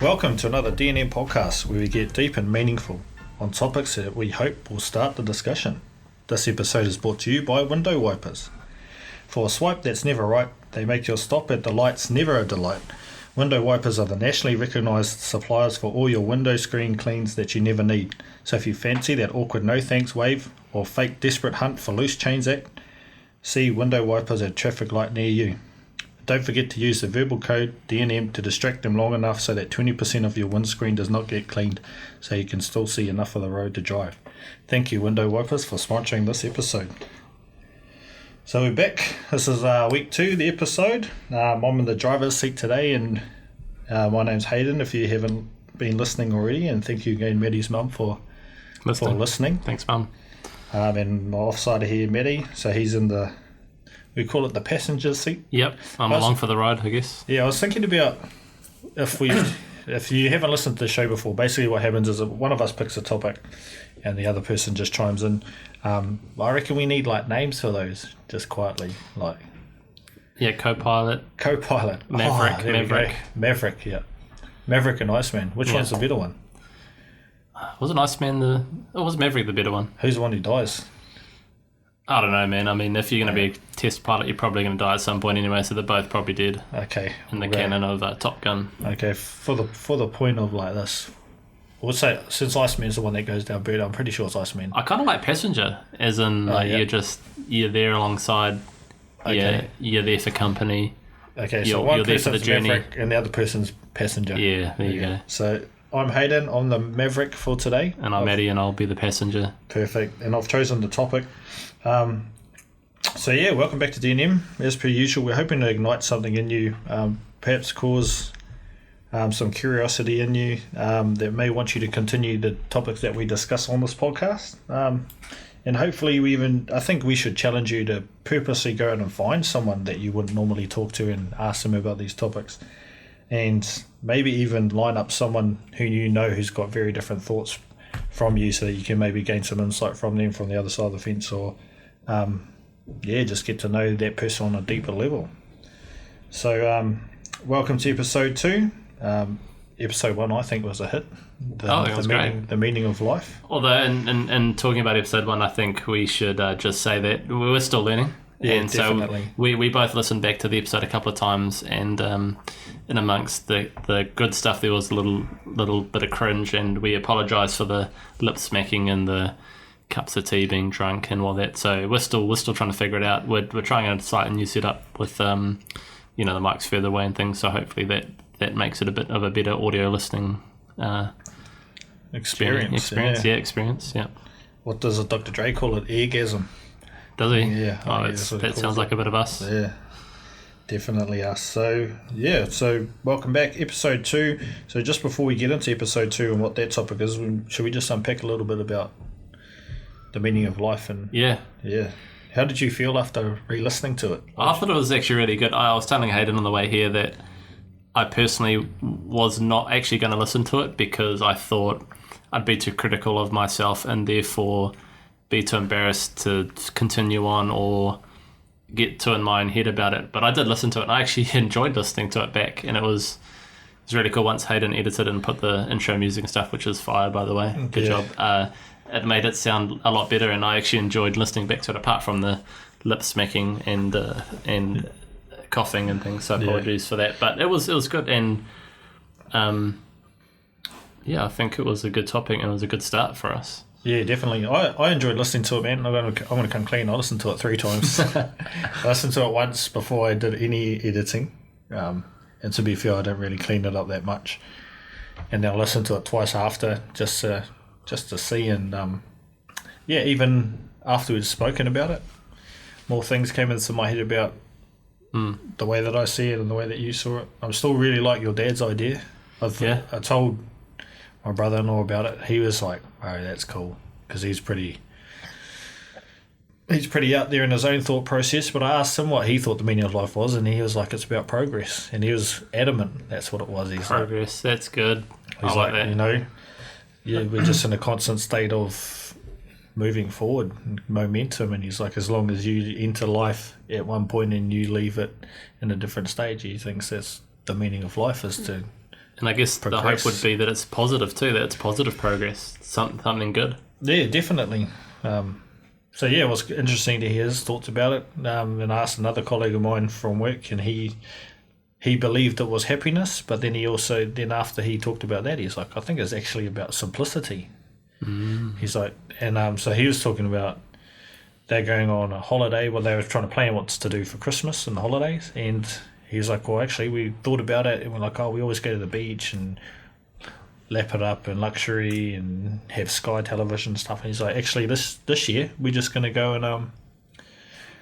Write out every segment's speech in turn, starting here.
Welcome to another D&M podcast where we get deep and meaningful on topics that we hope will start the discussion. This episode is brought to you by window wipers. For a swipe that's never right, they make your stop at the lights never a delight. Window wipers are the nationally recognised suppliers for all your window screen cleans that you never need. So if you fancy that awkward no thanks wave or fake desperate hunt for loose chains act, see window wipers at traffic light near you. Don't forget to use the verbal code DNM to distract them long enough so that 20% of your windscreen does not get cleaned, so you can still see enough of the road to drive. Thank you, Window Wipers, for sponsoring this episode. So we're back. This is week 2 of the episode. I'm in the driver's seat today, and my name's Hayden, if you haven't been listening already, and thank you again, Maddie's mum, for listening. Thanks, mum. And my offsider here, Maddie, so he's in the... We call it the passenger seat. Yep, I'm along for the ride, I guess. Yeah, I was thinking about if you haven't listened to the show before, basically what happens is one of us picks a topic and the other person just chimes in. I reckon we need names for those, just quietly, Yeah, co-pilot. Maverick. Maverick, yeah. Maverick and Iceman. Which one's the better one? Wasn't Iceman was Maverick the better one? Who's the one who dies? I don't know, man. I mean, if you're going to be a test pilot, you're probably going to die at some point anyway, so they're both probably dead. Okay. In the canon of Top Gun. Okay, for the point of this, we'll say, since Iceman's the one that goes down bird, I'm pretty sure it's Iceman. I kind of like passenger, as in you're there alongside, you're there for company. Okay, so one person's Maverick and the other person's passenger. Yeah, there you go. So I'm Hayden, I'm the Maverick for today. And I'm Eddie, and I'll be the passenger. Perfect, and I've chosen the topic. Welcome back to D&M. As per usual, we're hoping to ignite something in you, perhaps cause some curiosity in you that may want you to continue the topics that we discuss on this podcast. And hopefully I think we should challenge you to purposely go out and find someone that you wouldn't normally talk to and ask them about these topics. And maybe even line up someone who you know who's got very different thoughts from you, so that you can maybe gain some insight from them from the other side of the fence, or just get to know that person on a deeper level. So welcome to episode 2. Episode 1 I think was a hit. The meaning of life. Although in talking about episode 1, I think we should just say that we were still learning. Yeah, and definitely. So we both listened back to the episode a couple of times, and in amongst the good stuff there was a little bit of cringe, and we apologise for the lip smacking and the cups of tea being drunk and all that. So we're still trying to figure it out. We're trying a slightly new setup with the mics further away and things. So hopefully that makes it a bit of a better audio listening experience. Experience. Yeah. What does Dr. Dre call it? Eargasm. Does he? Yeah. That sounds like a bit of us. Yeah, definitely us. So welcome back, episode 2. So just before we get into episode 2 and what that topic is, should we just unpack a little bit about the meaning of life? And yeah. How did you feel after re-listening to it? I thought it was actually really good. I was telling Hayden on the way here that I personally was not actually going to listen to it because I thought I'd be too critical of myself and therefore be too embarrassed to continue on or get too in my own head about it. But I did listen to it, and I actually enjoyed listening to it back, and it was really cool once Hayden edited and put the intro music and stuff, which is fire, by the way. Good job. It made it sound a lot better, and I actually enjoyed listening back to it, apart from the lip smacking and coughing and things. So apologies for that, but it was good, and I think it was a good topic, and it was a good start for us. Yeah, definitely. I enjoyed listening to it, man. I'm going to come clean. I listened to it 3 times. I listened to it once before I did any editing, and to be fair, I don't really clean it up that much. And then I listened to it twice after, just to see, and even after we'd spoken about it, more things came into my head about the way that I see it and the way that you saw it. I still really like your dad's idea. I told my brother-in-law about it. He was like, "Oh, that's cool," because he's pretty out there in his own thought process. But I asked him what he thought the meaning of life was, and he was like, "It's about progress," and he was adamant that's what it was. He's progress. Like, that's good. He's like that. We're just in a constant state of moving forward, momentum, and he's like, as long as you enter life at one point and you leave it in a different stage, he thinks that's the meaning of life, is to And I guess the hope would be that it's positive too, that it's positive progress, something good. Yeah, definitely. So yeah, it was interesting to hear his thoughts about it. And I asked another colleague of mine from work, and he believed it was happiness, but then then after he talked about that, he's like, I think it's actually about simplicity. He's like, and so he was talking about they're going on a holiday. Well, they were trying to plan what's to do for Christmas and the holidays, and he's like, well, actually, we thought about it, and we're like, oh, we always go to the beach and lap it up in luxury and have Sky television and stuff. And he's like, actually, this year we're just going to go and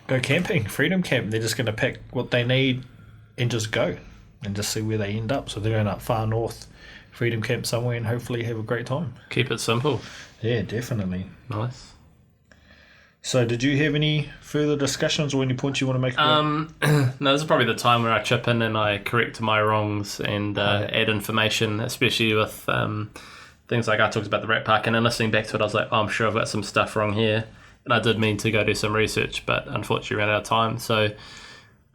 go camping, freedom camp. They're just going to pack what they need and just go and just see where they end up. So they're going up far north, freedom camp somewhere, and hopefully have a great time. Keep it simple. Yeah, definitely. Nice. So did you have any further discussions or any points you want to make? No, this is probably the time where I chip in and I correct my wrongs and add information, especially with things like I talked about the Rat Park, and then listening back to it, I was like, oh, I'm sure I've got some stuff wrong here. And I did mean to go do some research, but unfortunately ran out of time. So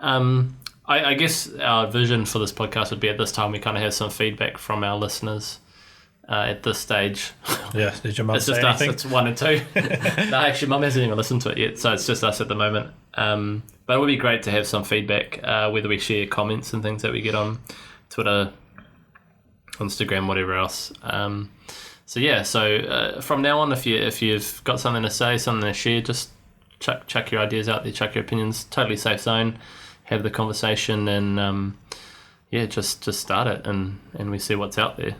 I guess our vision for this podcast would be at this time we kind of have some feedback from our listeners. At this stage, yeah, did your mum it's say just anything? us. It's 1 and 2. No, actually, Mum hasn't even listened to it yet, so it's just us at the moment. But it would be great to have some feedback, whether we share comments and things that we get on Twitter, Instagram, whatever else. So from now on, if you've got something to say, something to share, just chuck your ideas out there, chuck your opinions. Totally safe zone. Have the conversation, and just start it, and we see what's out there.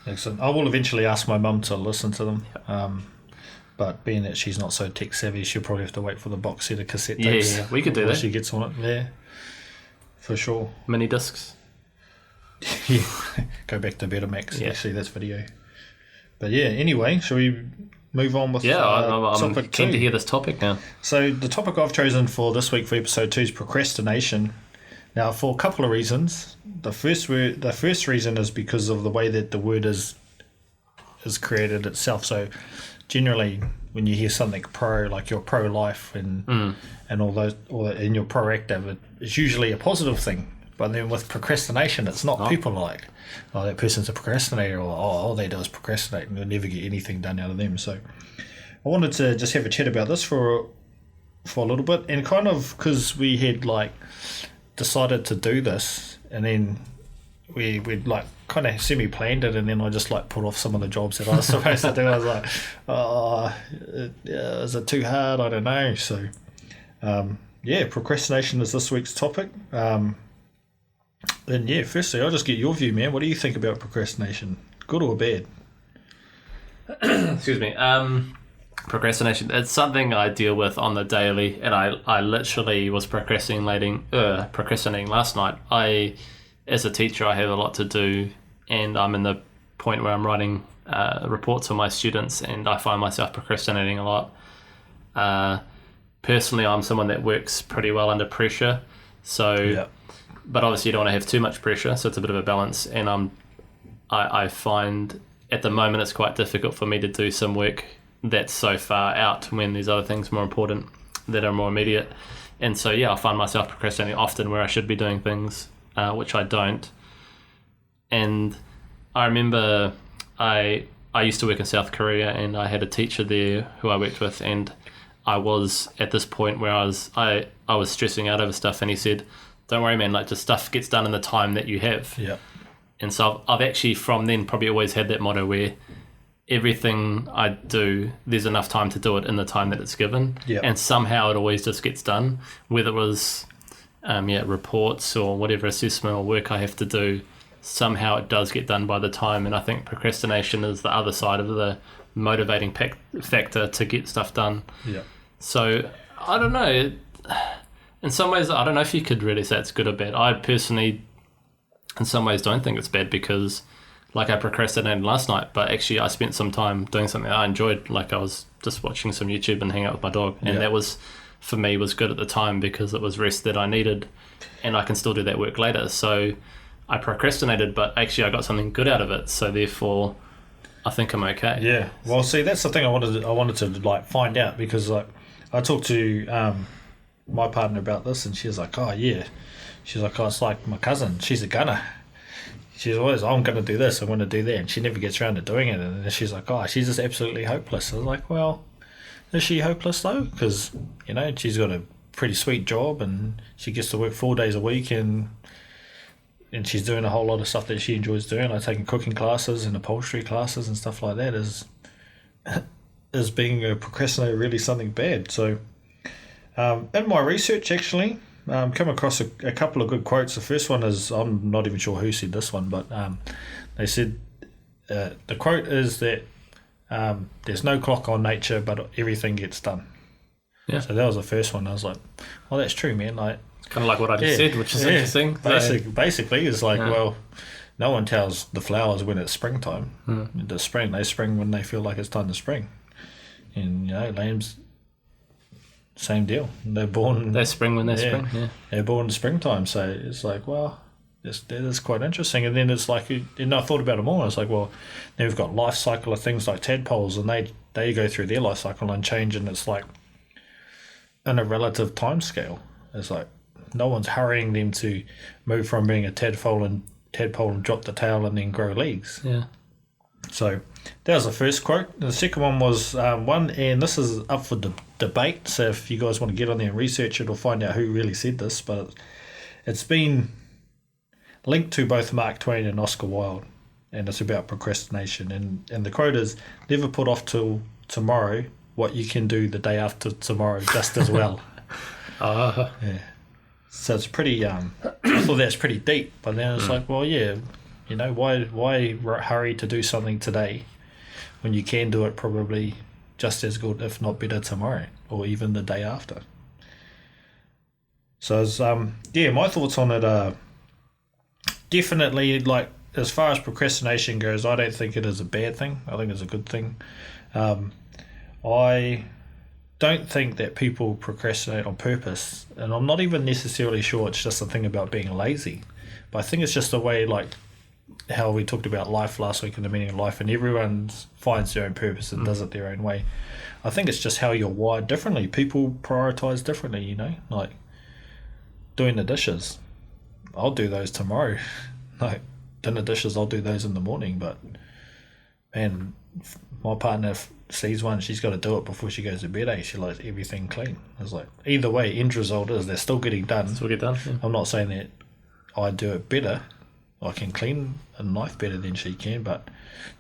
Excellent. I will eventually ask my mum to listen to them, but being that she's not so tech savvy, she'll probably have to wait for the box set of cassette tapes. Yeah, we could do that. She gets on it, yeah, for sure. Mini discs. Yeah, go back to Betamax. Yeah. Actually, that's video. But yeah, anyway, shall we move on with I'm topic keen 2? to hear this topic now. So the topic I've chosen for this week for episode 2 is procrastination. Now, for a couple of reasons. The first reason is because of the way that the word is created itself. So generally, when you hear something pro, like you're pro-life and all those, and you're proactive, it's usually a positive thing. But then with procrastination, it's not. People are like, oh, that person's a procrastinator, or all they do is procrastinate, and you'll never get anything done out of them. So I wanted to just have a chat about this for a little bit, and kind of because we had decided to do this, and then we'd kind of semi-planned it, and then I just put off some of the jobs that I was supposed to do. I was like, is it too hard? I don't know. So procrastination is this week's topic. And firstly, I'll just get your view, man. What do you think about procrastination? Good or bad? Excuse me. Procrastination. It's something I deal with on the daily, and I literally was procrastinating last night. As a teacher, I have a lot to do, and I'm in the point where I'm writing reports for my students, and I find myself procrastinating a lot. Personally, I'm someone that works pretty well under pressure, so but obviously you don't want to have too much pressure, so it's a bit of a balance, and I find at the moment it's quite difficult for me to do some work that's so far out when there's other things more important that are more immediate. And so I find myself procrastinating often where I should be doing things which I don't. And I remember I used to work in South Korea, and I had a teacher there who I worked with, and I was at this point where I was stressing out over stuff, and he said, don't worry, man, just stuff gets done in the time that you have. Yeah. And so I've actually from then probably always had that motto where everything I do, there's enough time to do it in the time that it's given. Yep. And somehow it always just gets done, whether it was reports or whatever assessment or work I have to do, somehow it does get done by the time. And I think procrastination is the other side of the motivating factor to get stuff done. Yeah. So I don't know. In some ways, I don't know if you could really say it's good or bad. I personally, in some ways, don't think it's bad because I procrastinated last night, but actually I spent some time doing something I enjoyed. I was just watching some YouTube and hanging out with my dog, and that was, for me, was good at the time because it was rest that I needed, and I can still do that work later. So I procrastinated, but actually I got something good out of it, so therefore I think I'm okay. Yeah. Well, see, that's the thing I wanted to find out, because I talked to my partner about this, and she was like, oh yeah, she's like, oh, it's like my cousin, she's a gunner. she's always, I'm going to do this, I'm going to do that, and she never gets around to doing it. And then she's like, oh, she's just absolutely hopeless. I was like, well, is she hopeless though? Because, you know, she's got a pretty sweet job and she gets to work 4 days a week, and she's doing a whole lot of stuff that she enjoys doing, like taking cooking classes and upholstery classes and stuff like that. Is being a procrastinator really something bad? So in my research, actually, come across a couple of good quotes. The first one is, I'm not even sure who said this one, but they said the quote is that there's no clock on nature, but everything gets done. Yeah. So that was the first one. I was like, well, that's true, man. Like, it's kind of like what I just said, which is interesting. Basically, it's like, well, no one tells the flowers when it's springtime. The spring, they spring when they feel like it's time to spring. And, you know, lambs, same deal. They spring when they spring. Yeah. They're born in springtime. So it's like, well, that is quite interesting. And then it's like, and I thought about it more. It's like, well, then we've got life cycle of things like tadpoles, and they go through their life cycle and change, and it's like in a relative time scale. It's like no one's hurrying them to move from being a tadpole and drop the tail and then grow legs. Yeah. So that was the first quote. The second one was one, and this is up for debate. So if you guys want to get on there and research it or find out who really said this, but it's been linked to both Mark Twain and Oscar Wilde, and it's about procrastination. And the quote is, "Never put off till tomorrow what you can do the day after tomorrow just as well." Yeah. So it's pretty. I thought that's pretty deep, but then it's like, well, yeah, you know, why hurry to do something today when you can do it probably just as good, if not better, tomorrow or even the day after. So it's, my thoughts on it are definitely, like, as far as procrastination goes, I don't think it is a bad thing. I think it's a good thing. I don't think that people procrastinate on purpose, and I'm not even necessarily sure it's just a thing about being lazy, but I think it's just a way, like how we talked about life last week and the meaning of life, and everyone finds their own purpose and does it their own way. I think it's just how you're wired differently. People prioritize differently, you know, like doing the dishes. I'll do those tomorrow. Like dinner dishes, I'll do those in the morning, but man, my partner sees one, she's got to do it before she goes to bed. She likes everything clean. It's like, either way, end result is they're still getting done. Still get done. Yeah. I'm not saying that I do it better. I can clean a knife better than she can, but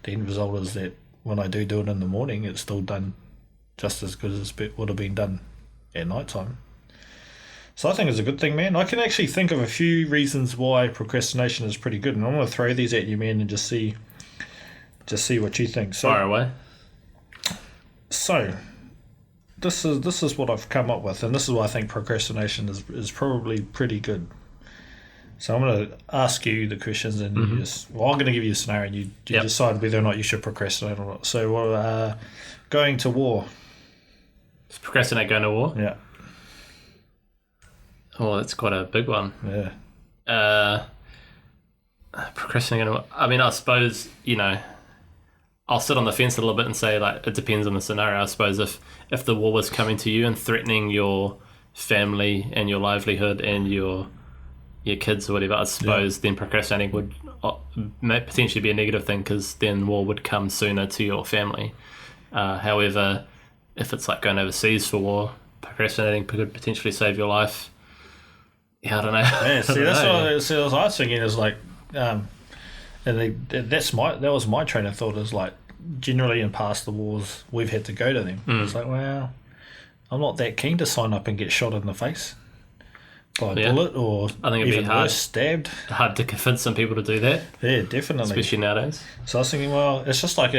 the end result is that when I do it in the morning, it's still done just as good as it would have been done at night time. So I think it's a good thing, man. I can actually think of a few reasons why procrastination is pretty good, and I'm going to throw these at you, man, and just see what you think. So, fire away. So this is what I've come up with, and this is why I think procrastination is probably pretty good. So I'm going to ask you the questions, and you I'm going to give you a scenario, and you decide whether or not you should procrastinate or not. So going to war. Is procrastinate going to war? Yeah. Oh, that's quite a big one. Yeah. Procrastinating going to war. I mean, I suppose, you know, I'll sit on the fence a little bit and say, like, it depends on the scenario. I suppose if the war was coming to you and threatening your family and your livelihood and your kids or whatever, I suppose then procrastinating would potentially be a negative thing, because then war would come sooner to your family. However, if it's like going overseas for war, procrastinating could potentially save your life. Yeah, I don't know. Yeah, see, that's what I was thinking is like, and that was my train of thought, is like, generally in past the wars we've had to go to them. It's like, well, I'm not that keen to sign up and get shot in the face by a bullet, or I think it'd even be hard, worse, stabbed. Hard to convince some people to do that. Yeah, definitely. Especially nowadays. So I was thinking, well, it's just like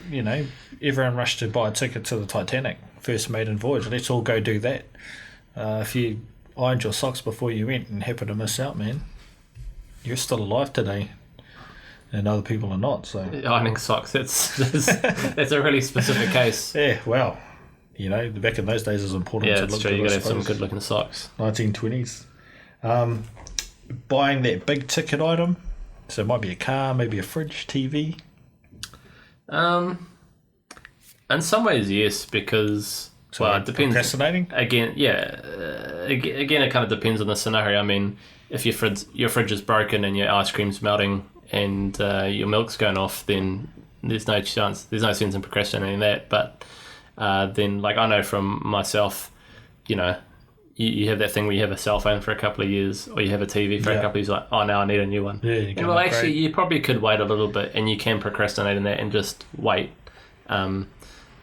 you know, everyone rushed to buy a ticket to the Titanic, first maiden voyage. Let's all go do that. If you ironed your socks before you went and happened to miss out, man, you're still alive today, and other people are not. So ironing socks, that's a really specific case. Yeah, well, you know, back in those days it was important. Yeah, it's true. You got to have some good looking socks. 1920s. Buying that big ticket item, so it might be a car, maybe a fridge, TV. In some ways, yes, because it depends. Procrastinating again. Yeah, again, it kind of depends on the scenario. I mean, if your fridge is broken and your ice cream's melting and your milk's going off, then there's no sense in procrastinating that. But then, like, I know from myself, you know, you have that thing where you have a cell phone for a couple of years, or you have a TV for a couple of years, like, oh, now I need a new one. Yeah, and well, actually, you probably could wait a little bit, and you can procrastinate in that and just wait.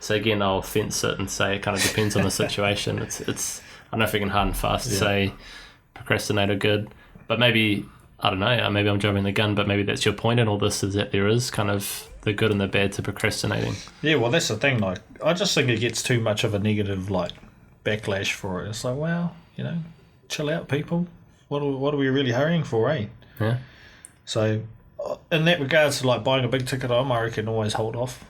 So again, I'll fence it and say it kind of depends on the situation. It's I don't know if we can hard and fast say procrastinate are good, but maybe, I don't know, maybe I'm jumping the gun, but maybe that's your point in all this, is that there is kind of the good and the bad to procrastinating. Yeah, well, that's the thing. Like, I just think it gets too much of a negative, like, backlash for it. It's like, well, you know, chill out, people. What are we really hurrying for, eh? Yeah. So, in that regards, like, buying a big ticket item, I reckon always hold off.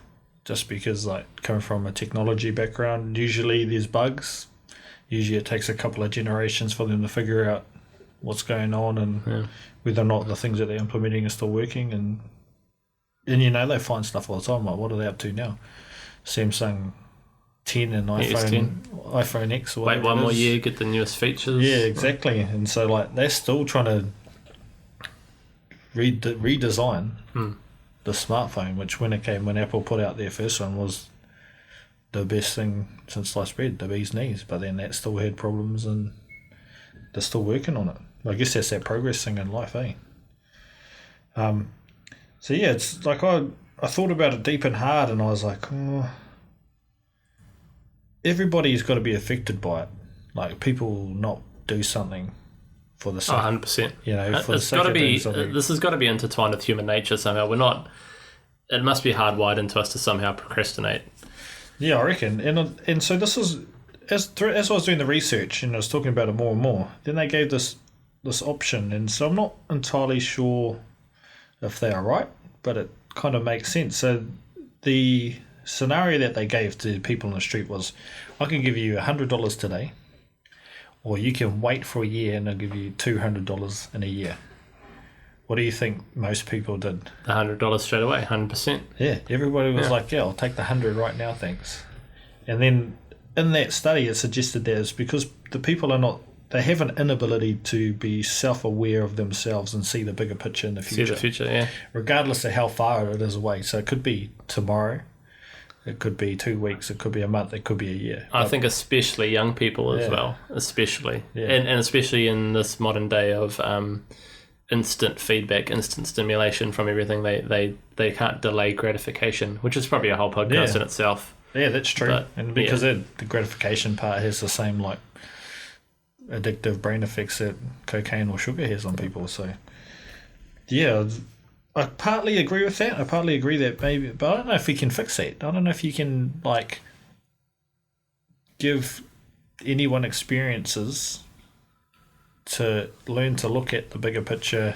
Just because, like, coming from a technology background, usually there's bugs. Usually it takes a couple of generations for them to figure out what's going on and whether or not the things that they're implementing are still working. And you know, they find stuff all the time. Like, what are they up to now? Samsung 10 and iPhone X. Or wait one more year, get the newest features. Yeah, exactly. And so, like, they're still trying to redesign the smartphone, which when Apple put out their first one was the best thing since sliced bread, the bee's knees. But then that still had problems, and they're still working on it. I guess that's that progress thing in life, eh? So yeah, it's like I thought about it deep and hard, and I was like, oh, everybody's got to be affected by it. Like, people not do something for the sake. 100%. You know, for the sake of doing something. This has got to be intertwined with human nature somehow. It must be hardwired into us to somehow procrastinate. Yeah, I reckon. And so this is, as I was doing the research and I was talking about it more and more, then they gave this option, and so I'm not entirely sure if they are right, but it kind of makes sense. So the scenario that they gave to people on the street was, I can give you $100 today, or you can wait for a year and I'll give you $200 in a year. What do you think most people did? The $100 straight away, 100%. Yeah, everybody was like, yeah, I'll take the 100 right now, thanks. And then in that study, it suggested that it's because the people they have an inability to be self-aware of themselves and see the bigger picture in the future. See the future, yeah. Regardless of how far it is away. So it could be tomorrow, it could be 2 weeks, it could be a month, it could be a year. I think especially young people as well, especially. Yeah. And especially in this modern day of instant feedback, instant stimulation from everything, they can't delay gratification, which is probably a whole podcast in itself. Yeah, that's true. But, and because the gratification part has the same, like, addictive brain effects that cocaine or sugar has on people. So yeah, I partly agree with that. I partly agree that maybe, but I don't know if you can fix that. I don't know if you can, like, give anyone experiences to learn to look at the bigger picture.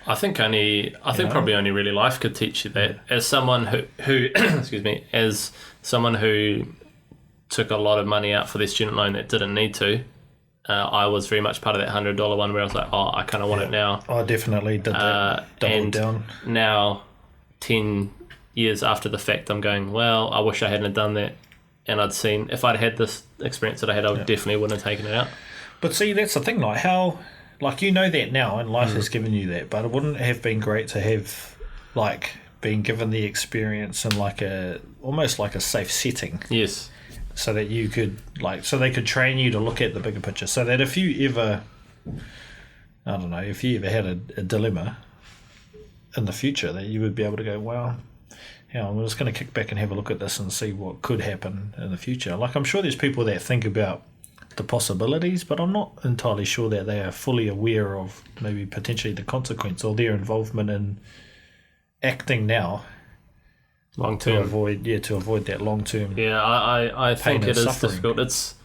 I think probably only really life could teach you that. As someone who excuse me, as someone who took a lot of money out for their student loan that didn't need to, I was very much part of that $100 one where I was like, oh, I kind of want it now. I definitely did that. Doubled down. Now, 10 years after the fact, I'm going, well, I wish I hadn't done that. And I'd seen, if I'd had this experience that I had, I definitely wouldn't have taken it out. But see, that's the thing, like, how, like, you know that now, and life has given you that, but it wouldn't have been great to have, like, been given the experience in, like, almost like a safe setting. Yes. So that you could, like, so they could train you to look at the bigger picture. So that if you ever, I don't know, if you ever had a dilemma in the future, that you would be able to go, well, I'm just going to kick back and have a look at this and see what could happen in the future. Like, I'm sure there's people that think about the possibilities, but I'm not entirely sure that they are fully aware of maybe potentially the consequence or their involvement in acting now. Long term. To avoid that long term. Yeah, I think it is difficult. It's,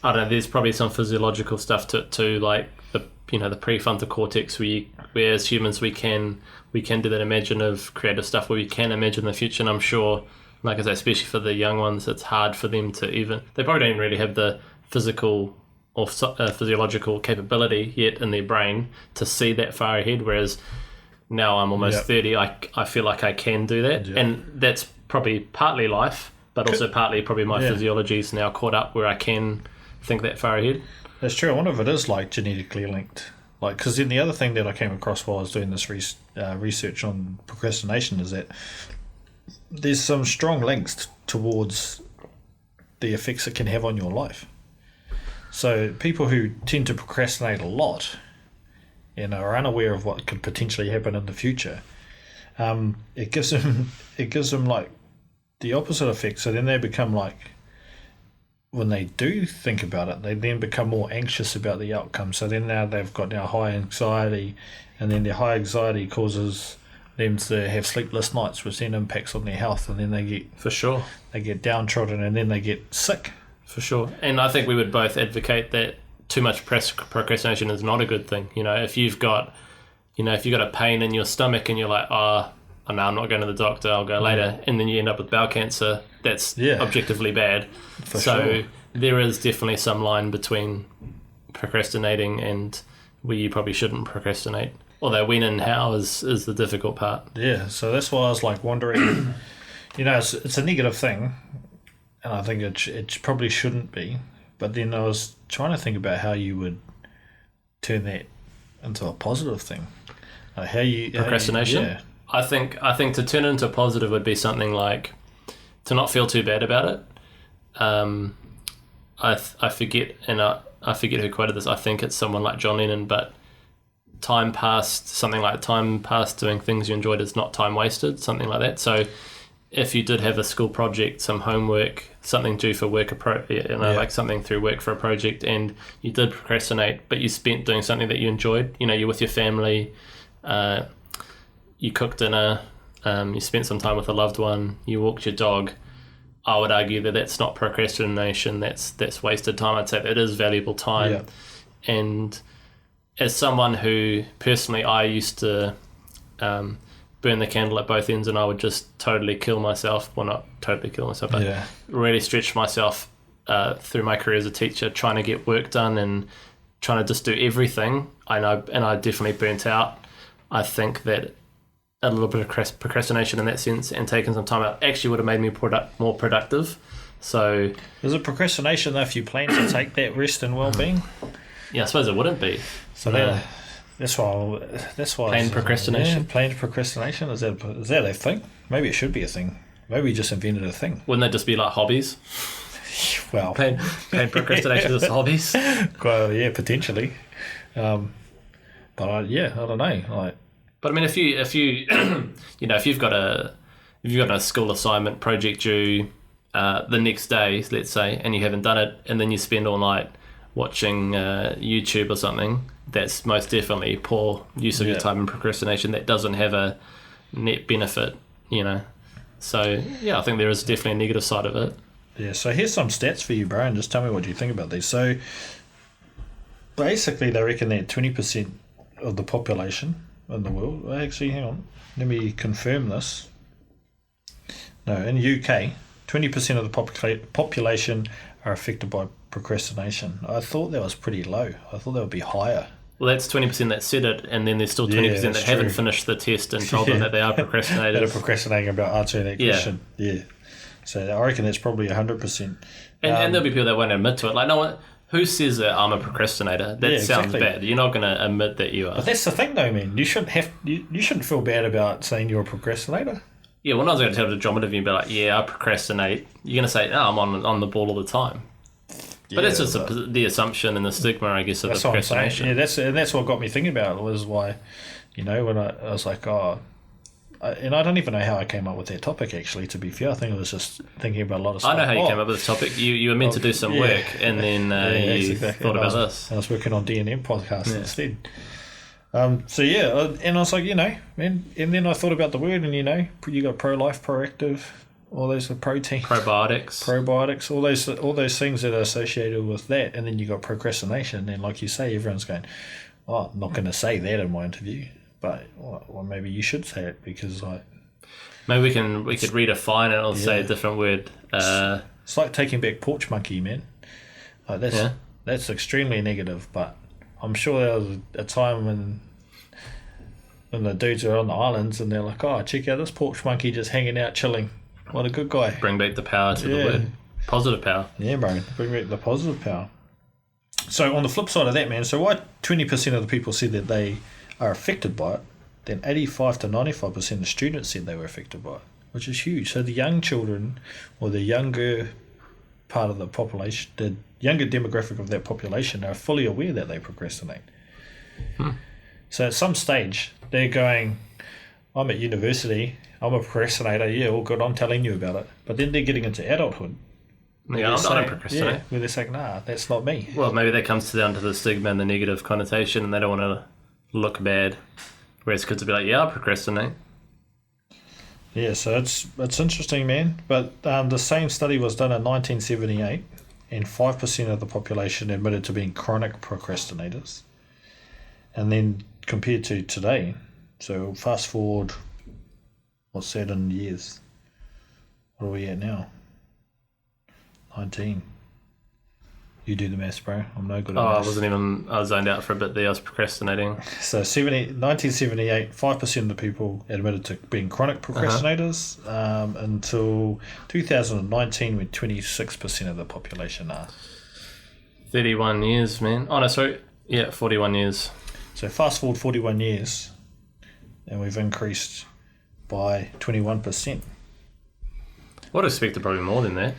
I don't know, there's probably some physiological stuff to it too, like the prefrontal cortex where as humans we can do that imaginative creative stuff where we can imagine the future. And I'm sure, like I say, especially for the young ones, it's hard for them to they probably don't even really have the physical or physiological capability yet in their brain to see that far ahead, whereas now I'm almost 30, I feel like I can do that. And that's probably partly life, but also partly probably my physiology is now caught up where I can think that far ahead. That's true. I wonder if it is, like, genetically linked Like, because then the other thing that I came across while I was doing this research on procrastination is that there's some strong links towards the effects it can have on your life. So people who tend to procrastinate a lot, are unaware of what could potentially happen in the future, it gives them like the opposite effect. So then they become like, when they do think about it, they then become more anxious about the outcome. So then now they've got high anxiety, and then their high anxiety causes them to have sleepless nights, which then impacts on their health, and then they get downtrodden, and then they get sick. For sure. And I think we would both advocate that too much procrastination is not a good thing. If you've got a pain in your stomach and you're like, no, I'm not going to the doctor, I'll go later, and then you end up with bowel cancer, that's objectively bad. For sure. There is definitely some line between procrastinating and where you probably shouldn't procrastinate. Although when and how is the difficult part. Yeah, so that's why I was like wondering, it's a negative thing, and I think it probably shouldn't be. But then I was trying to think about how you would turn that into a positive thing. Procrastination? Yeah. I think to turn it into a positive would be something like to not feel too bad about it. I forget who quoted this. I think it's someone like John Lennon, but time passed doing things you enjoyed is not time wasted, something like that. So if you did have a school project, some homework, something due for work, like something through work for a project, and you did procrastinate, but you spent doing something that you enjoyed, you're with your family, you cooked dinner, you spent some time with a loved one, you walked your dog, I would argue that that's not procrastination, that's wasted time. I'd say that it is valuable time. Yeah. And as someone who, personally, I used to burn the candle at both ends, and I would just totally kill myself. Well, not totally kill myself, but really stretch myself through my career as a teacher, trying to get work done and trying to just do everything. I definitely burnt out. I think that a little bit of procrastination in that sense and taking some time out actually would have made me more productive. So is it procrastination though if you plan to take that rest and well-being? Yeah, I suppose it wouldn't be. So that's why planned procrastination. Yeah, planned procrastination, is that a thing? Maybe it should be a thing. Maybe we just invented a thing. Wouldn't they just be like hobbies? Well, planned procrastination is hobbies. Well, yeah, potentially. But I don't know. But I mean, if you if you've got a school assignment project due the next day, let's say, and you haven't done it, and then you spend all night watching YouTube or something, that's most definitely poor use of your time and procrastination. That doesn't have a net benefit, So yeah, I think there is definitely a negative side of it. Yeah. So here's some stats for you, Brian. Just tell me what you think about these. So basically, they reckon that 20% of the population in the world. Actually, hang on. Let me confirm this. No, in UK, 20% of the population are affected by procrastination. I thought that was pretty low. I thought that would be higher. Well, that's 20% that said it, and then there's still 20% that haven't finished the test and told them that they are procrastinators. That are procrastinating about answering that question. Yeah. So I reckon that's probably 100%. And there'll be people that won't admit to it. Like, no one... Who says that I'm a procrastinator? That sounds bad. You're not going to admit that you are. But that's the thing, though, man. You shouldn't feel bad about saying you're a procrastinator. Yeah, when I was going to tell the job interview, be like, I procrastinate. You're going to say, I'm on the ball all the time. But that's just the assumption and the stigma, I guess, of the procrastination. Yeah, that's what got me thinking about it. Was why, when I was like, and I don't even know how I came up with that topic, actually, to be fair. I think I was just thinking about a lot of stuff. I know how you came up with this topic. You were meant to do some work, and then you thought about this. I was working on D&M podcasts instead. And I was like, man, and then I thought about the word, and you got pro-life, proactive, all those protein, probiotics, all those things that are associated with that, and then you got procrastination, and like you say, everyone's going, I'm not going to say that in my interview. But well, maybe you should say it because maybe we could redefine it or say a different word. It's like taking back porch monkey, man. That's extremely negative. But I'm sure there was a time when the dudes are on the islands and they're like, check out this porch monkey just hanging out chilling. What a good guy. Bring back the power to the word. Positive power. Yeah, bro. Bring back the positive power. So on the flip side of that, man, so why 20% of the people said that they are affected by it, then 85 to 95% of students said they were affected by it, which is huge. So the young children, or the younger part of the population, the younger demographic of that population, are fully aware that they procrastinate. So at some stage, they're going, I'm at university, I'm a procrastinator, yeah, all good, I'm telling you about it. But then they're getting into adulthood. Yeah, I don't procrastinate. Yeah, where they're saying, nah, that's not me. Well, maybe that comes down to the stigma and the negative connotation, and they don't want to look bad. Whereas kids will be like, yeah, I procrastinate. Yeah, so it's interesting, man. But the same study was done in 1978, and 5% of the population admitted to being chronic procrastinators. And then compared to today, so fast forward, what's that in years? What are we at now? 19. You do the maths, bro. I'm no good at maths. I was zoned out for a bit there. I was procrastinating. So 1978, 5% of the people admitted to being chronic procrastinators. Until 2019, when 26% of the population are. 31 years, man. Oh, no, sorry. Yeah, 41 years. So fast forward 41 years, and we've increased by 21%. I'd expected probably more than that.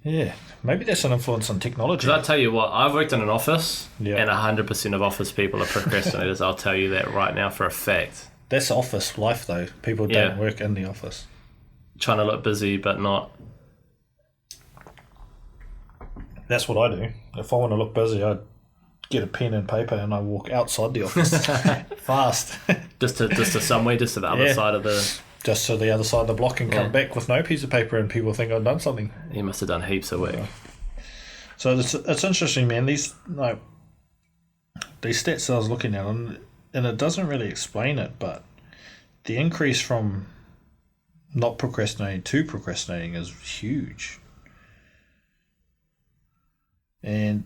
Yeah, maybe that's an influence on technology. Because I tell you what, I've worked in an office, Yeah. and 100% of office people are procrastinators. I'll tell you that right now for a fact. That's office life, though. People don't work in the office. Trying to look busy, but not. That's what I do. If I want to look busy, I get a pen and paper and I walk outside the office fast. just to somewhere, just to the other side of the... Just to the other side of the block and come back with no piece of paper, and people think I've done something. He must have done heaps of work. So it's interesting, man. These stats I was looking at, and it doesn't really explain it, but the increase from not procrastinating to procrastinating is huge. And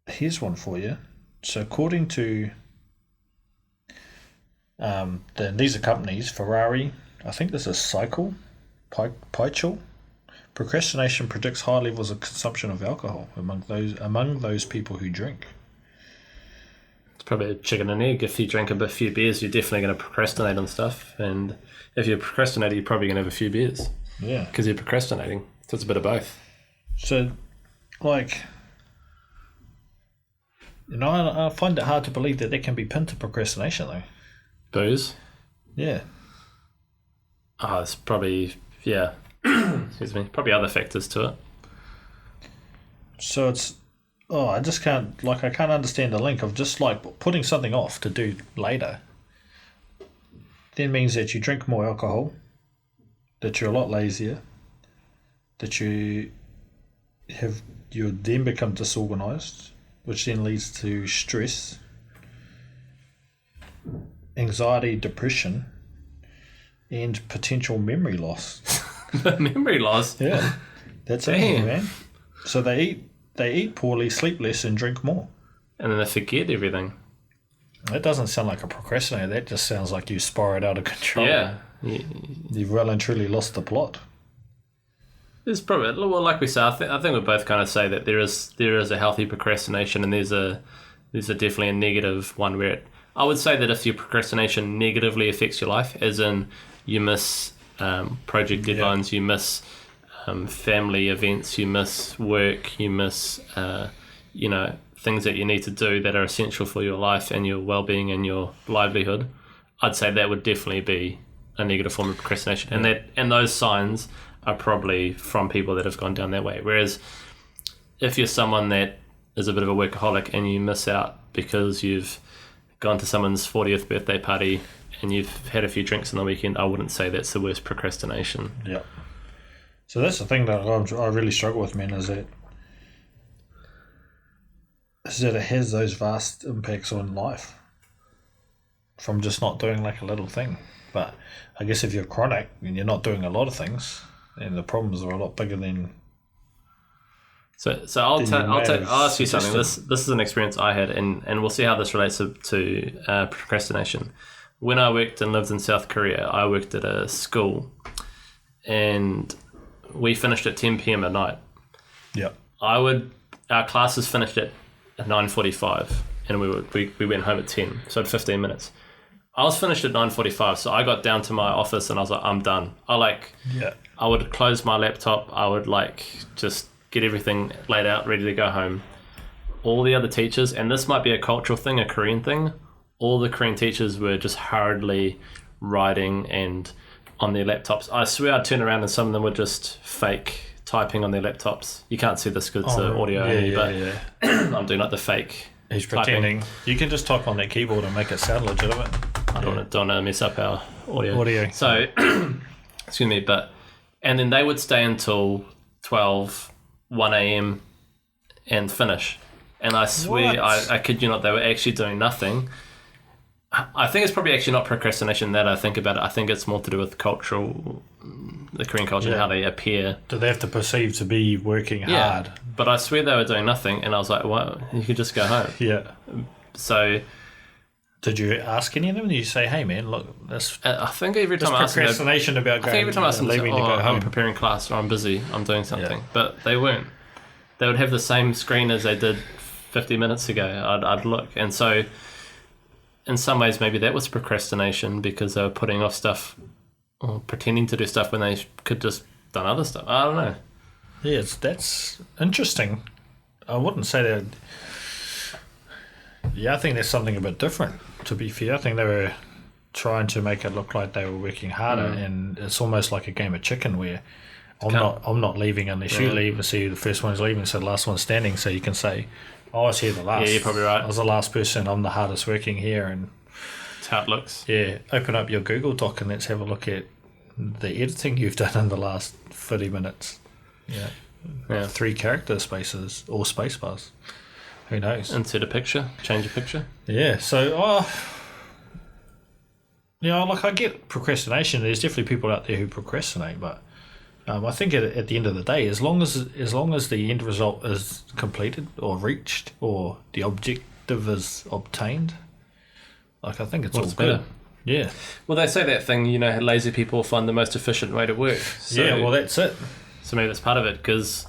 here's one for you. So according to these are companies, Ferrari, I think this is Cycle, Pychel. Procrastination predicts high levels of consumption of alcohol among those people who drink. It's probably a chicken and egg. If you drink a few beers, you're definitely going to procrastinate on stuff. And if you're a procrastinator, you're probably going to have a few beers. Yeah. Because you're procrastinating. So it's a bit of both. So, I find it hard to believe that can be pinned to procrastination, though. Booze? Yeah. Oh, it's probably, excuse me, probably other factors to it. So I just can't understand the link of just putting something off to do later. Then means that you drink more alcohol, that you're a lot lazier, that you then become disorganized, which then leads to stress, anxiety, depression, and potential memory loss. Memory loss? Yeah, that's it, man. So they eat poorly, sleep less, and drink more. And then they forget everything. That doesn't sound like a procrastinator. That just sounds like you spiraled out of control. Yeah. You've well and truly lost the plot. There's probably, well, like we say, I think we both kind of say that there is a healthy procrastination, and there's a definitely a negative one where I would say that if your procrastination negatively affects your life, as in you miss project deadlines, you miss family events, you miss work, you miss things that you need to do that are essential for your life and your well-being and your livelihood, I'd say that would definitely be a negative form of procrastination. And those signs are probably from people that have gone down that way. Whereas if you're someone that is a bit of a workaholic and you miss out because you've gone to someone's 40th birthday party and you've had a few drinks on the weekend, I wouldn't say that's the worst procrastination. Yeah. So that's the thing that I really struggle with, man, is that it has those vast impacts on life from just not doing like a little thing. But I guess if you're chronic and you're not doing a lot of things, then the problems are a lot bigger than... So I'll ask you something. This is an experience I had, and we'll see how this relates to procrastination. When I worked and lived in South Korea, I worked at a school, and we finished at 10 p.m. at night. Yeah. I would our classes finished at 9:45, and we went home at 10, so at 15 minutes. I was finished at 9:45, so I got down to my office and I was like, I'm done. I would close my laptop. I would just get everything laid out, ready to go home. All the other teachers, and this might be a cultural thing, a Korean thing, all the Korean teachers were just hurriedly writing and on their laptops. I swear I'd turn around and some of them were just fake typing on their laptops. You can't see this because it's audio only, but I'm doing the fake. He's pretending. Typing. You can just type on that keyboard and make it sound legitimate. I don't want to mess up our audio. So, excuse me, and then they would stay until 12, 1 a.m. and finish. And I swear, I kid you not, they were actually doing nothing. I think it's probably actually not procrastination that I think about it. I think it's more to do with the Korean culture and how they appear. Do they have to perceive to be working hard? But I swear they were doing nothing, and I was like, well, you could just go home. Yeah. So... Did you ask any of them? Did you say, "Hey, man, look, this"? I think every time I asked them, procrastination about going. I think every time I asked them, leaving to go home. I'm preparing class, or I'm busy, I'm doing something. But they weren't. They would have the same screen as they did 50 minutes ago. I'd look, and so in some ways, maybe that was procrastination because they were putting off stuff or pretending to do stuff when they could just done other stuff. I don't know. Yeah, that's interesting. I wouldn't say that. Yeah, I think there's something a bit different, to be fair. I think they were trying to make it look like they were working harder, and it's almost like a game of chicken where I'm not leaving unless you leave, and see the first one's leaving, so the last one's standing, so you can say, I was here the last. Yeah, you're probably right. I was the last person, I'm the hardest working here, and that's how it looks. Yeah, open up your Google Doc and let's have a look at the editing you've done in the last 30 minutes. Yeah. 3 character spaces or space bars. Who knows? Insert a picture, change a picture. Yeah, so, I get procrastination. There's definitely people out there who procrastinate, but I think at the end of the day, as long as the end result is completed or reached or the objective is obtained, I think it's all good. Better. Yeah. Well, they say that thing, lazy people find the most efficient way to work. So, yeah, well, that's it. So maybe that's part of it, because...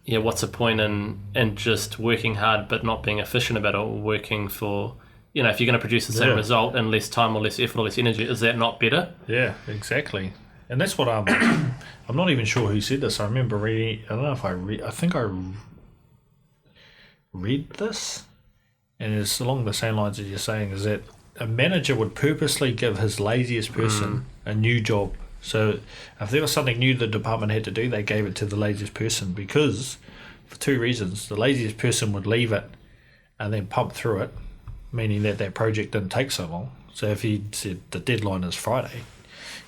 Yeah, what's the point in just working hard but not being efficient about it, or working for, if you're going to produce the same result in less time or less effort or less energy, is that not better? Yeah, exactly. And that's what I'm not even sure who said this. I remember reading, I don't know if I think I read this, and it's along the same lines as you're saying, is that a manager would purposely give his laziest person a new job. So if there was something new the department had to do, they gave it to the laziest person because, for 2 reasons, the laziest person would leave it and then pump through it, meaning that project didn't take so long. So if he said the deadline is Friday,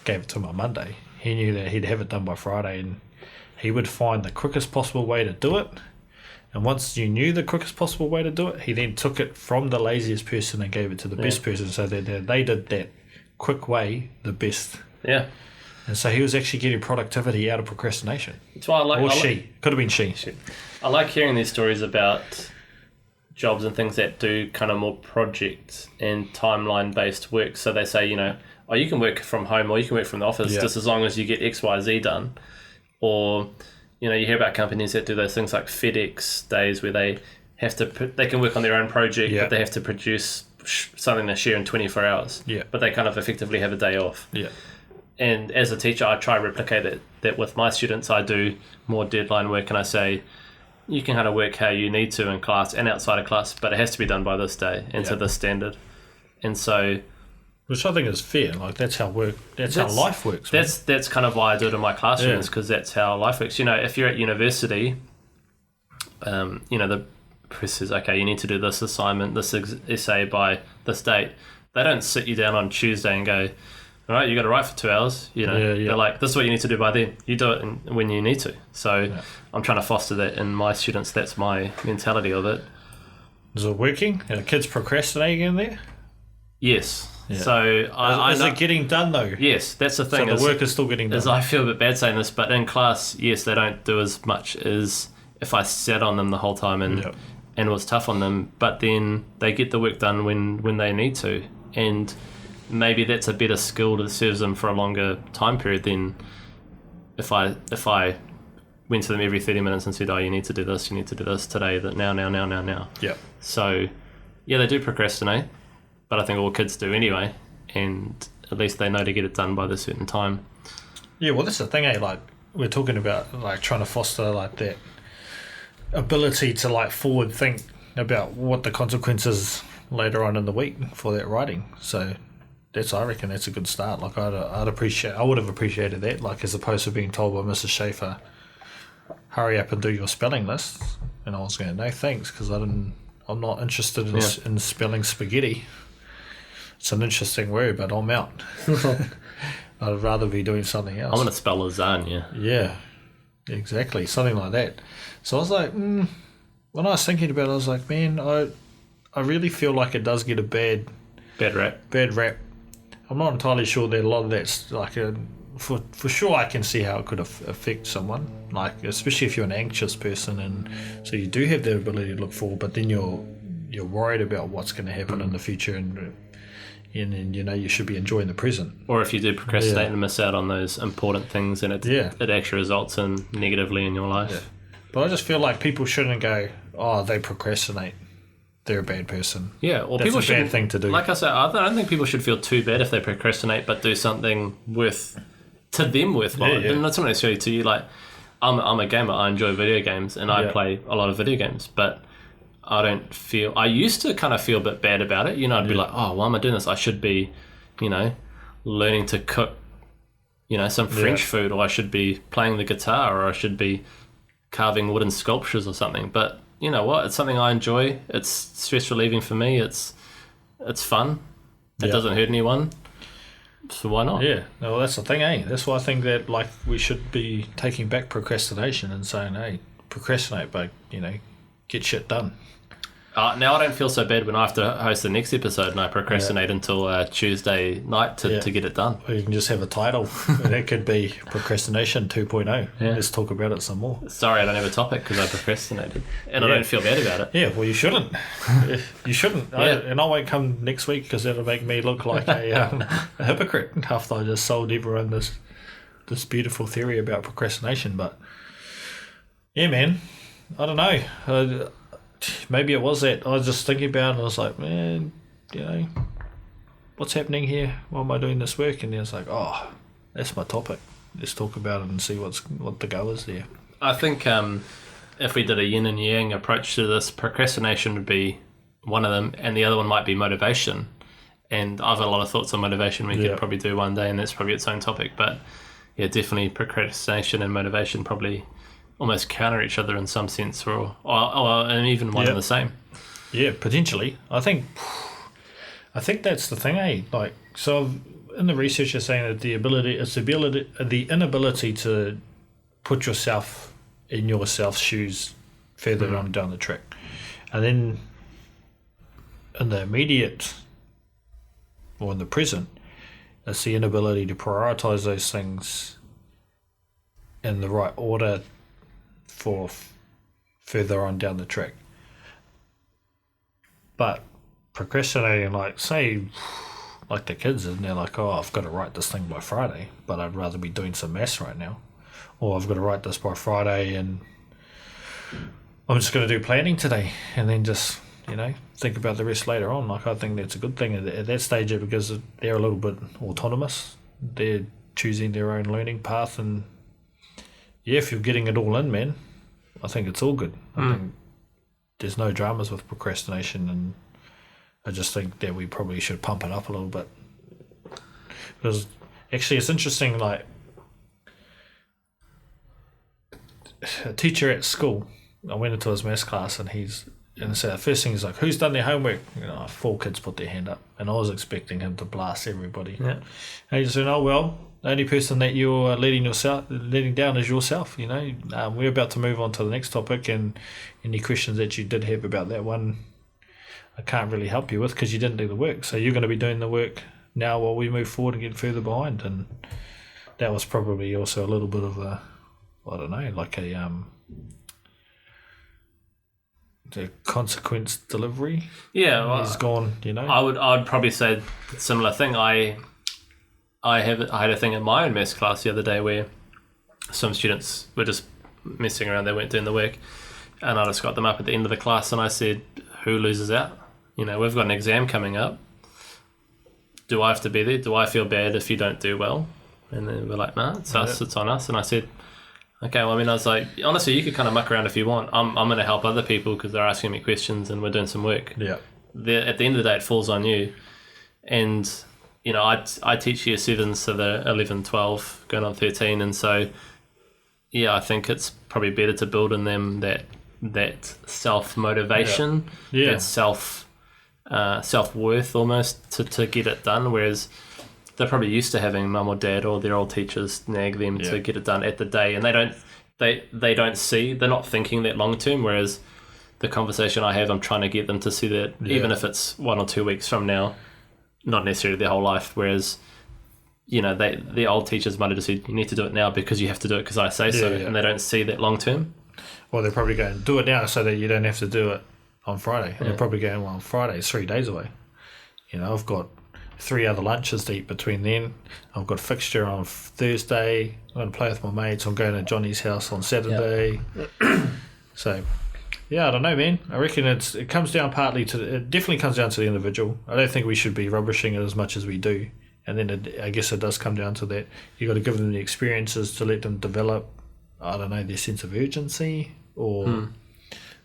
gave it to him on Monday, he knew that he'd have it done by Friday, and he would find the quickest possible way to do it. And once you knew the quickest possible way to do it, he then took it from the laziest person and gave it to the best person, so that they did that quick way the best. Yeah. And so he was actually getting productivity out of procrastination. That's why I like... Or she. Could have been she. I like hearing these stories about jobs and things that do kind of more project and timeline-based work. So they say, you can work from home or you can work from the office just as long as you get X, Y, Z done. Or, you hear about companies that do those things like FedEx days where they have to... They can work on their own project, but they have to produce something they share in 24 hours. Yeah. But they kind of effectively have a day off. Yeah. And as a teacher, I try to replicate that with my students. I do more deadline work, and I say, you can kind of work how you need to in class and outside of class, but it has to be done by this day and to this standard. And so... Which I think is fair. Like, that's how life works. That's kind of why I do it in my classrooms, because that's how life works. If you're at university, the professor says, okay, you need to do this assignment, this essay by this date. They don't sit you down on Tuesday and go... All right, you got to write for 2 hours. They're like, this is what you need to do by then. You do it when you need to. So I'm trying to foster that in my students. That's my mentality of it. Is it working? Are the kids procrastinating in there? Yes. Yeah. So is it getting done though? Yes, that's the thing. So the work is still getting done. I feel a bit bad saying this, but in class, yes, they don't do as much as if I sat on them the whole time and was tough on them. But then they get the work done when they need to, and maybe that's a better skill that serves them for a longer time period than if I went to them every 30 minutes and said, oh, you need to do this today, that now. Yeah. So, yeah, they do procrastinate, but I think all kids do anyway, and at least they know to get it done by this certain time. Yeah, well, that's the thing, like, we're talking about, like, trying to foster, like, that ability to, like, forward think about what the consequences later on in the week for that writing. So I reckon that's a good start. Like, I would have appreciated that, like, as opposed to being told by Mrs. Schaefer, hurry up and do your spelling list. And I was going, no thanks, because I'm not interested in spelling spaghetti. It's an interesting word, but I'm out. I'd rather be doing something else. I'm going to spell lasagna. Yeah, exactly. Something like that. So I was like, when I was thinking about it, I was like, man, I really feel like it does get a bad rap. I'm not entirely sure that a lot of that's like for sure I can see how it could affect someone, like especially if you're an anxious person, and so you do have the ability to look forward, but then you're worried about what's going to happen in the future, and you know you should be enjoying the present. Or if you do procrastinate and miss out on those important things, and it actually results in negatively in your life. Yeah. But I just feel like people shouldn't go, oh, they procrastinate, they're a bad person. Yeah, or that's people a bad thing to do. Like I said, I don't think people should feel too bad if they procrastinate, but do something worthwhile. And that's not necessarily to you. Like, I'm a gamer. I enjoy video games, and I play a lot of video games. But I used to kind of feel a bit bad about it. You know, I'd be like, oh, why am I doing this? I should be, learning to cook, some French food, or I should be playing the guitar, or I should be carving wooden sculptures or something. But you know what? It's something I enjoy. It's stress relieving for me. It's fun. It doesn't hurt anyone. So why not? Yeah. No, that's the thing, eh? That's why I think that like we should be taking back procrastination and saying, hey, procrastinate, but get shit done. Now I don't feel so bad when I have to host the next episode and I procrastinate until Tuesday night to get it done. Or you can just have a title. That could be Procrastination 2.0. Yeah. Let's talk about it some more. Sorry, I don't have a topic because I procrastinated. And I don't feel bad about it. Yeah, well, you shouldn't. You shouldn't. And I won't come next week because that'll make me look like a hypocrite after I just sold everyone this beautiful theory about procrastination. But, yeah, man, I don't know. Maybe it was that I was just thinking about it and I was like, man, what's happening here? Why am I doing this work? And then it's like, oh, that's my topic. Let's talk about it and see what the go is there. I think if we did a yin and yang approach to this, procrastination would be one of them, and the other one might be motivation. And I've got a lot of thoughts on motivation we could probably do one day, and that's probably its own topic. But yeah, definitely procrastination and motivation probably almost counter each other in some sense, or and even one and the same. Yeah, potentially. I think that's the thing, eh? Like, so in the research, you're saying that the inability to put yourself in yourself's shoes further on down the track, and then in the immediate or in the present, it's the inability to prioritize those things in the right order for further on down the track. But procrastinating, like, say, like the kids, and they're like, oh, I've got to write this thing by Friday, but I'd rather be doing some maths right now. Or I've got to write this by Friday, and I'm just going to do planning today, and then just, think about the rest later on. Like, I think that's a good thing at that stage, because they're a little bit autonomous. They're choosing their own learning path, and if you're getting it all in, man, I think it's all good. I think there's no dramas with procrastination, and I just think that we probably should pump it up a little bit. Because actually it's interesting, like a teacher at school, I went into his maths class, and so the first thing he's like, who's done their homework? 4 kids put their hand up, and I was expecting him to blast everybody. Yeah. And he just said, oh well, the only person that you're letting down is yourself. We're about to move on to the next topic, and any questions that you did have about that one, I can't really help you with because you didn't do the work. So you're going to be doing the work now while we move forward and get further behind. And that was probably also a little bit of a, I don't know, like the consequence delivery. Yeah, well, he's gone. I would probably say a similar thing. I had a thing in my own maths class the other day where some students were just messing around, they weren't doing the work. And I just got them up at the end of the class and I said, who loses out? We've got an exam coming up. Do I have to be there? Do I feel bad if you don't do well? And they were like, nah, it's us, it's on us. And I said, okay, well, I was like, honestly, you could kind of muck around if you want. I'm going to help other people because they're asking me questions and we're doing some work. Yeah. At the end of the day, it falls on you. And, I teach year 7s, so they're 11, 12, going on 13. And so, yeah, I think it's probably better to build in them that self-motivation, that self-worth almost to get it done, whereas they're probably used to having mum or dad or their old teachers nag them to get it done at the day, and they don't see, they're not thinking that long term, whereas the conversation I have, I'm trying to get them to see that even if it's 1 or 2 weeks from now, not necessarily their whole life, whereas the old teachers might have just said, you need to do it now because you have to do it because I say so, and they don't see that long term. Well, they're probably going, do it now so that you don't have to do it on Friday. And they're probably going, well, on Friday, it's 3 days away. I've got 3 other lunches to eat between then. I've got a fixture on Thursday. I'm going to play with my mates. I'm going to Johnny's house on Saturday. So, yeah, I don't know, man. I reckon it comes down partly it definitely comes down to the individual. I don't think we should be rubbishing it as much as we do. And then I guess it does come down to that. You've got to give them the experiences to let them develop, I don't know, their sense of urgency or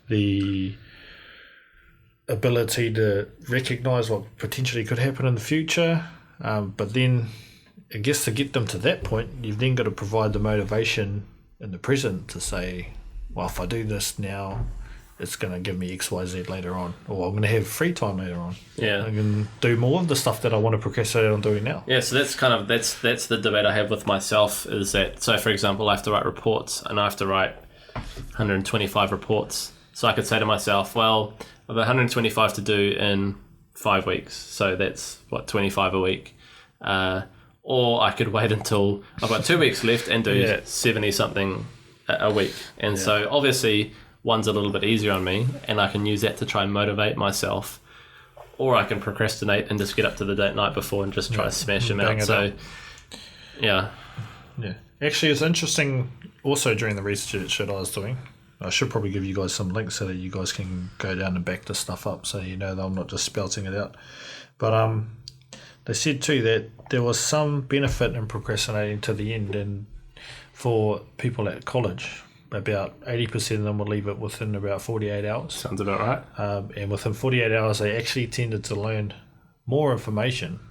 the ability to recognise what potentially could happen in the future. But then I guess to get them to that point, you've then got to provide the motivation in the present to say, well, if I do this now, it's going to give me X, Y, Z later on, or I'm going to have free time later on. Yeah, I can do more of the stuff that I want to procrastinate on doing now. Yeah, so that's that's the debate I have with myself. Is that, so for example, I have to write reports, and I have to write 125 reports. So I could say to myself, well, I've 125 to do in 5 weeks, so that's 25 a week. Or I could wait until I've got 2 weeks left and do 70 something a week. And so obviously one's a little bit easier on me, and I can use that to try and motivate myself. Or I can procrastinate and just get up to the date night before and just try to smash them out. So, yeah. Actually, it's interesting. Also, during the research that I was doing, I should probably give you guys some links so that you guys can go down and back this stuff up, so you know that I'm not just spouting it out. But they said too that there was some benefit in procrastinating to the end, and for people at college, about 80% of them will leave it within about 48 hours. Sounds about right. And within 48 hours, they actually tended to learn more information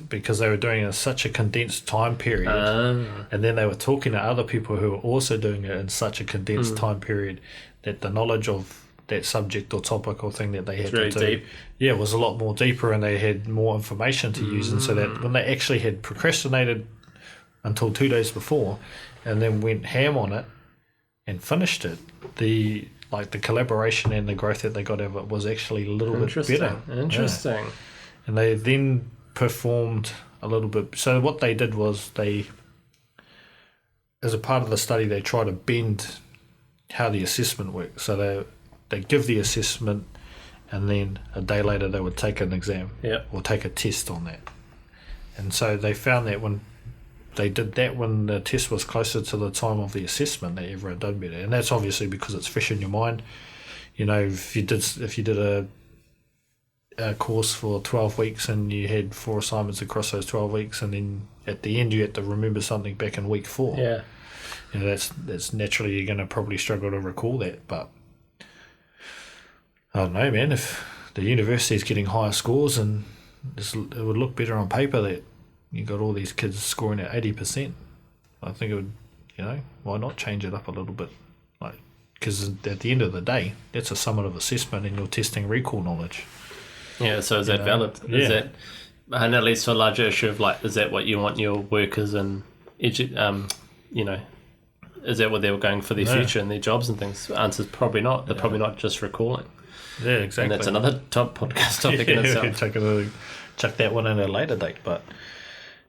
because they were doing it in such a condensed time period. And then they were talking to other people who were also doing it in such a condensed time period that the knowledge of that subject or topic or thing that they had to do deep. Was a lot more deeper, and they had more information to use. And so that when they actually had procrastinated until 2 days before and then went ham on it and finished it, the collaboration and the growth that they got out of it was actually a little bit better. Interesting. And they then performed a little bit. So what they did was they, as a part of the study, they try to bend how the assessment works. So they give the assessment, and then a day later they would take an exam or take a test on that. And so they found that when they did that, when the test was closer to the time of the assessment, that everyone done better. And that's obviously because it's fresh in your mind. If you did a course for 12 weeks and you had 4 assignments across those 12 weeks, and then at the end you had to remember something back in week 4. Yeah. That's naturally, you're going to probably struggle to recall that. But I don't know, man, if the university is getting higher scores, and it would look better on paper that you got all these kids scoring at 80%. I think it would, why not change it up a little bit? Because at the end of the day, that's a summative assessment, and you're testing recall knowledge. Yeah, so is that valid? Is that, and that leads to a larger issue of is that what you want your workers and is that what they were going for their future and their jobs and things? The answer's probably not. They're probably not just recalling. Yeah, exactly. And that's another top podcast topic in itself. Chuck that one in at a later date, but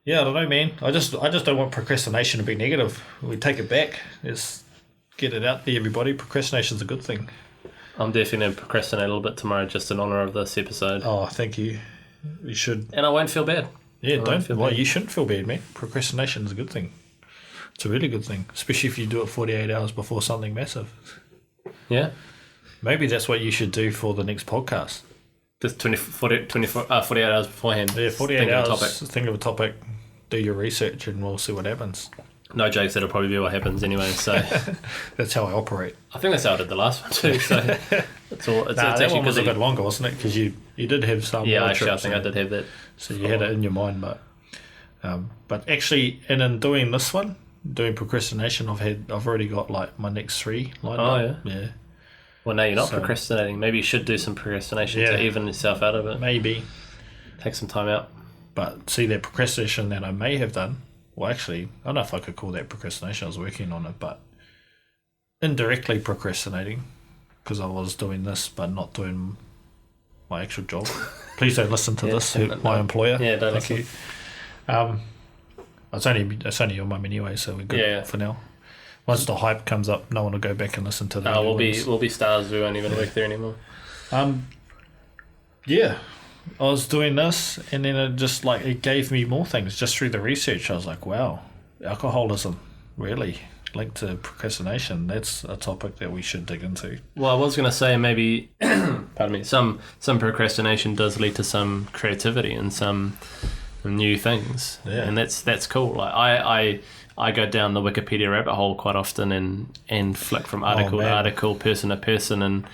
I don't know, man. I just don't want procrastination to be negative. We take it back. Let's get it out there, everybody. Procrastination's a good thing. I'm definitely going to procrastinate a little bit tomorrow just in honour of this episode. Oh, thank you. You should. And I won't feel bad. Yeah, you shouldn't feel bad, man. Procrastination is a good thing. It's a really good thing, especially if you do it 48 hours before something massive. Yeah. Maybe that's what you should do for the next podcast. Just 48 hours beforehand. Yeah, 48 hours, think of a topic, do your research, and we'll see what happens. No jokes, that'll probably be what happens anyway. So that's how I operate. I think that's how I did the last one too. So it's all. It's that actually one was a bit longer, wasn't it? Because you did have some. Yeah, actually, I think I did have that. So you had it in your mind, but actually, in doing this one, doing procrastination, I've already got like my next 3 lined up. Oh yeah. Well, no, you're not procrastinating. Maybe you should do some procrastination to even yourself out of it. Maybe take some time out. But see, that procrastination that I may have done. Well, actually, I don't know if I could call that procrastination. I was working on it, but indirectly procrastinating because I was doing this but not doing my actual job. Please don't listen to this, my employer. Yeah, don't Thank you. It's only your mum anyway, so we're good for now. Once the hype comes up, no one will go back and listen to that. We'll be stars. We won't even work there anymore. Yeah. I was doing this, and then it gave me more things just through the research. I was like, wow, alcoholism, really linked to procrastination. That's a topic that we should dig into. Well, I was going to say maybe, pardon me, some procrastination does lead to some creativity and some new things, and that's cool. Like I go down the Wikipedia rabbit hole quite often and flick from article to article, person to person, and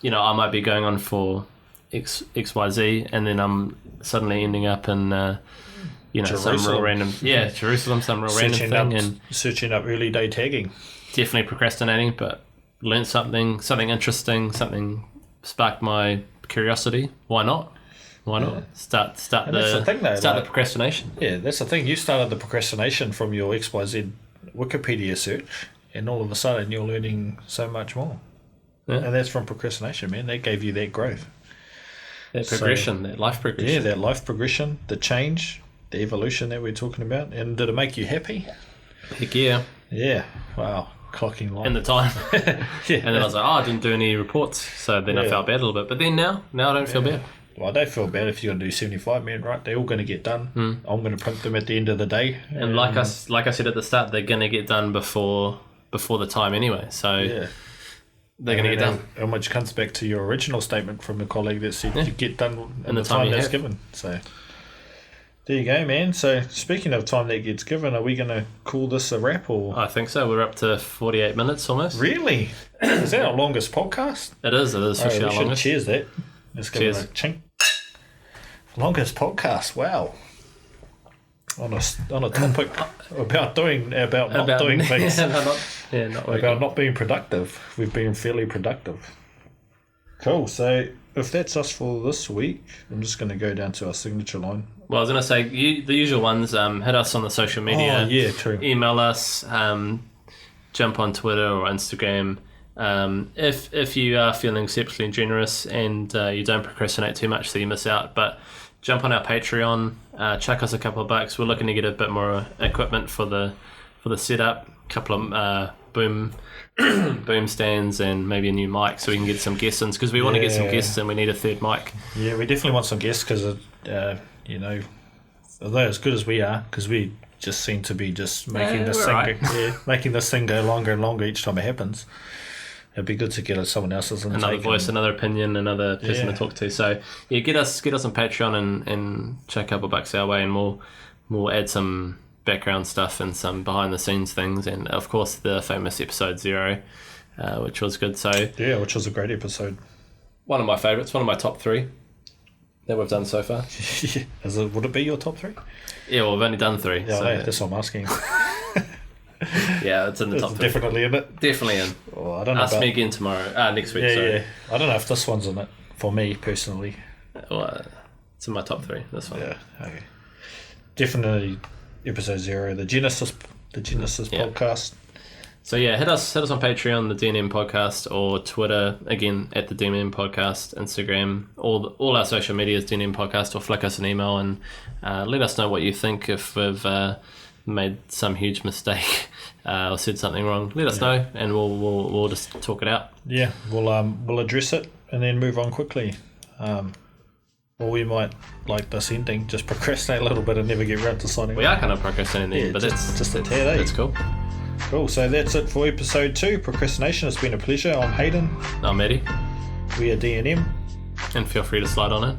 I might be going on for XYZ, and then I'm suddenly ending up in some real random Jerusalem, some real random thing, and searching up early day tagging. Definitely procrastinating, but learned something interesting, something sparked my curiosity. Why not? Start the procrastination. Yeah, that's the thing. You started the procrastination from your XYZ Wikipedia search, and all of a sudden you're learning so much more. Yeah. And that's from procrastination, man. That gave you that growth. That progression, that life progression. Yeah, that life progression, the change, the evolution that we're talking about. And did it make you happy? Heck yeah. Yeah. Wow. Clocking line. In the time. Yeah. And then I was like, I didn't do any reports. So then I felt bad a little bit. But then now I don't feel bad. Well, I don't feel bad if you're going to do 75, man, right? They're all going to get done. I'm going to print them at the end of the day. And like I said at the start, they're going to get done before the time anyway. So they're going to get done. And which comes back to your original statement from a colleague that said you get done in the time that's given. So there you go, man. So speaking of time that gets given, are we going to call this a wrap? Or I think so. We're up to 48 minutes almost. Really? Is that our longest podcast? It is for sure. We should cheers that. Let's give it a chink. Longest podcast. Wow. On a topic about not doing things. Not being productive. We've been fairly productive. Cool. So if that's us for this week, I'm just going to go down to our signature line. Well, I was going to say the usual ones. Hit us on the social media. Oh yeah, true. Email us. Jump on Twitter or Instagram. If you are feeling exceptionally generous and you don't procrastinate too much, so you miss out, but jump on our Patreon, chuck us a couple of bucks. We're looking to get a bit more equipment for the setup, a couple of boom stands, and maybe a new mic, so we can get some guests in, because we want to get some guests and we need a third mic. Yeah, we definitely want some guests, because although as good as we are, because we just seem to be just making this thing go longer and longer each time it happens. It'd be good to get someone else's intake. Another voice, another opinion, another person to talk to. So yeah, get us on Patreon and chuck a couple bucks our way, and we'll add some background stuff and some behind the scenes things, and of course the famous episode 0, which was good. So yeah, which was a great episode. One of my favourites, one of my top 3 that we've done so far. Would it be your top 3? Yeah, well, we've only done 3. Yeah, so that's what I'm asking. Yeah, it's in the top 3. Definitely in it. Definitely in. Oh, I don't know. Ask me again tomorrow. Next week. Yeah. I don't know if this one's in it for me personally. Well, it's in my top 3. This one. Yeah. Okay. Definitely episode 0, the Genesis podcast. So yeah, hit us on Patreon, the DNM podcast, or Twitter again at the DNM podcast, Instagram, all our social media is DNM podcast, or flick us an email and let us know what you think. If we've made some huge mistake or said something wrong, let us know, and we'll just talk it out. Yeah, we'll address it and then move on quickly. Or we might, like this ending, just procrastinate a little bit and never get around to signing We up. are kind of procrastinating, but that's just a tad, eh? That's cool. Cool, so that's it for episode 2, Procrastination. It's been a pleasure. I'm Hayden. I'm Eddie, We are D&M. and feel free to slide on it.